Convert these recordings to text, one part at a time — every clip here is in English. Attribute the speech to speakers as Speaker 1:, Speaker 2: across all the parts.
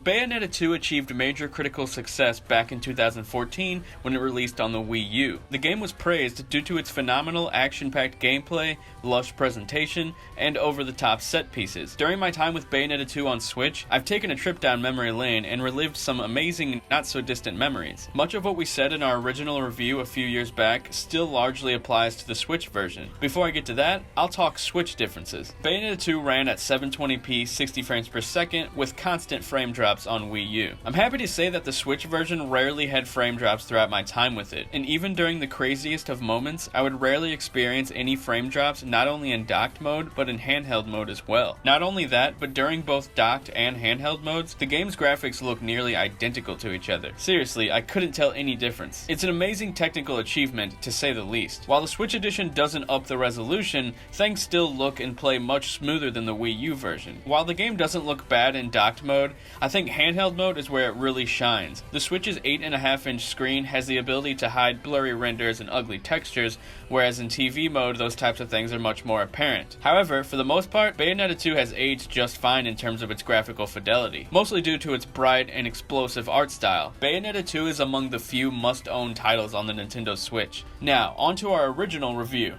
Speaker 1: Bayonetta 2 achieved major critical success back in 2014 when it released on the Wii U. The game was praised due to its phenomenal action-packed gameplay, lush presentation, and over-the-top set pieces. During my time with Bayonetta 2 on Switch, I've taken a trip down memory lane and relived some amazing, not-so-distant memories. Much of what we said in our original review a few years back still largely applies to the Switch version. Before I get to that, I'll talk Switch differences. Bayonetta 2 ran at 720p 60 frames per second with constant frame drops on Wii U. I'm happy to say that the Switch version rarely had frame drops throughout my time with it, and even during the craziest of moments, I would rarely experience any frame drops not only in docked mode, but in handheld mode as well. Not only that, but during both docked and handheld modes, the game's graphics look nearly identical to each other. Seriously, I couldn't tell any difference. It's an amazing technical achievement, to say the least. While the Switch edition doesn't up the resolution, things still look and play much smoother than the Wii U version. While the game doesn't look bad in docked mode, I think handheld mode is where it really shines. The Switch's 8.5-inch screen has the ability to hide blurry renders and ugly textures, whereas in TV mode those types of things are much more apparent. However, for the most part, Bayonetta 2 has aged just fine in terms of its graphical fidelity, mostly due to its bright and explosive art style. Bayonetta 2 is among the few must-own titles on the Nintendo Switch. Now, onto our original review.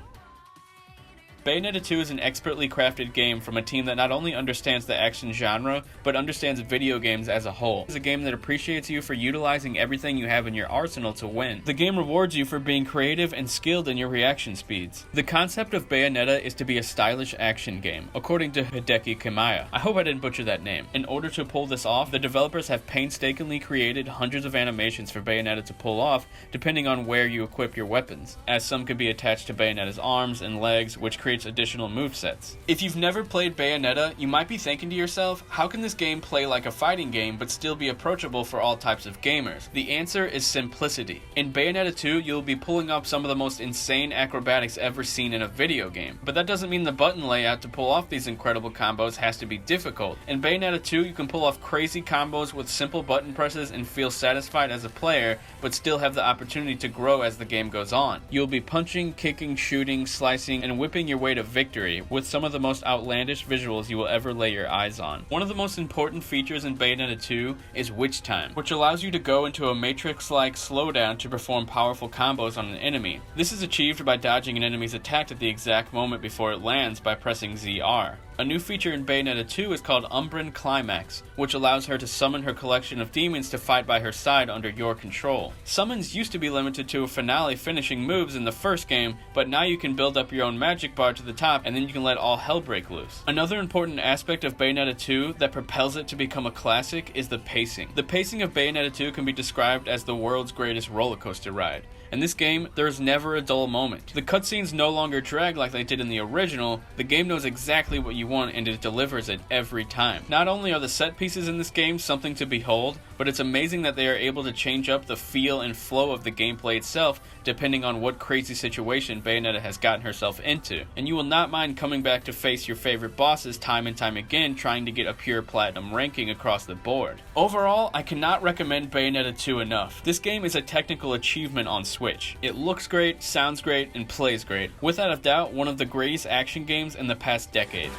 Speaker 1: Bayonetta 2 is an expertly crafted game from a team that not only understands the action genre, but understands video games as a whole. It's a game that appreciates you for utilizing everything you have in your arsenal to win. The game rewards you for being creative and skilled in your reaction speeds. The concept of Bayonetta is to be a stylish action game, according to Hideki Kamiya. I hope I didn't butcher that name. In order to pull this off, the developers have painstakingly created hundreds of animations for Bayonetta to pull off, depending on where you equip your weapons, as some can be attached to Bayonetta's arms and legs, which creates additional movesets. If you've never played Bayonetta, you might be thinking to yourself, how can this game play like a fighting game but still be approachable for all types of gamers? The answer is simplicity. In Bayonetta 2, you'll be pulling up some of the most insane acrobatics ever seen in a video game, but that doesn't mean the button layout to pull off these incredible combos has to be difficult. In Bayonetta 2, you can pull off crazy combos with simple button presses and feel satisfied as a player, but still have the opportunity to grow as the game goes on. You'll be punching, kicking, shooting, slicing, and whipping your way to victory with some of the most outlandish visuals you will ever lay your eyes on. One of the most important features in Bayonetta 2 is witch time, which allows you to go into a Matrix-like slowdown to perform powerful combos on an enemy. This is achieved by dodging an enemy's attack at the exact moment before it lands by pressing ZR. A new feature in Bayonetta 2 is called Umbran Climax, which allows her to summon her collection of demons to fight by her side under your control. Summons used to be limited to a finale finishing moves in the first game, but now you can build up your own magic bar to the top and then you can let all hell break loose. Another important aspect of Bayonetta 2 that propels it to become a classic is the pacing. The pacing of Bayonetta 2 can be described as the world's greatest roller coaster ride. In this game, there is never a dull moment. The cutscenes no longer drag like they did in the original. The game knows exactly what you want and it delivers it every time. Not only are the set pieces in this game something to behold, but it's amazing that they are able to change up the feel and flow of the gameplay itself depending on what crazy situation Bayonetta has gotten herself into. And you will not mind coming back to face your favorite bosses time and time again trying to get a pure platinum ranking across the board. Overall, I cannot recommend Bayonetta 2 enough. This game is a technical achievement on Switch. It looks great, sounds great, and plays great. Without a doubt, one of the greatest action games in the past decade.